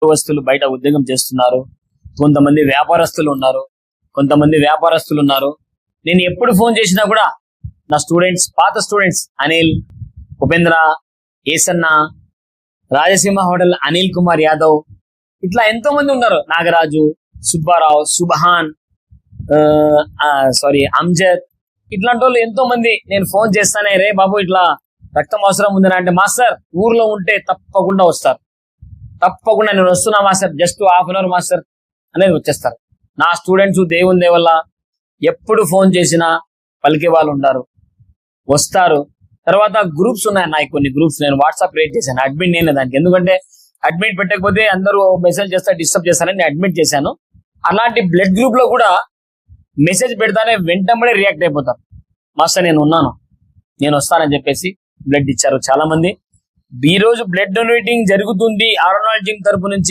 ఉద్యోగస్తులు బయట ఉద్యోగం చేస్తున్నారు, కొంతమంది వ్యాపారస్తులు ఉన్నారు. నేను ఎప్పుడు ఫోన్ చేసినా కూడా నా స్టూడెంట్స్, పాత స్టూడెంట్స్, అనిల్, ఉపేంద్ర, ఏసన్న, రాజసింహ హోటల్ అనిల్ కుమార్ యాదవ్, ఇట్లా ఎంతో మంది ఉన్నారు, నాగరాజు, సుబ్బారావు, సుబహాన్, అంజద్, ఇట్లాంటి వాళ్ళు ఎంతో మంది. నేను ఫోన్ చేస్తానే, రే బాబు ఇట్లా రక్తం అవసరం ఉందని అంటే, మాస్టర్ ఊర్లో ఉంటే తప్పకుండా వస్తారు, తప్పకుండా నేను వస్తున్నా master, just half an hour master అనేది వచ్చేస్తారు. నా స్టూడెంట్స్ దేవుని దేవల్ల ఎప్పుడు ఫోన్ చేసినా పలికే వాళ్ళు ఉంటారు, వస్తారు. తర్వాత గ్రూప్స్ ఉన్నాయి నాకు, కొన్ని గ్రూప్స్ నేను వాట్సాప్ క్రియేట్ చేశాను, అడ్మిట్ నేనే దానికి. ఎందుకంటే అడ్మిట్ పెట్టకపోతే అందరూ మెసేజ్ చేస్తా డిస్టర్బ్ చేస్తారని నేను అడ్మిట్ చేశాను. అలాంటి బ్లడ్ గ్రూప్ లో కూడా మెసేజ్ పెడతానే వెంటనే రియాక్ట్ అయిపోతారు, మాస్టర్ నేను ఉన్నాను, నేను వస్తానని చెప్పేసి బ్లడ్ ఇచ్చారు చాలా మంది. ఈ రోజు బ్లడ్ డొనేటింగ్ జరుగుతుంది ఆరోనాల్డ్ జిమ్ తరపు నుంచి.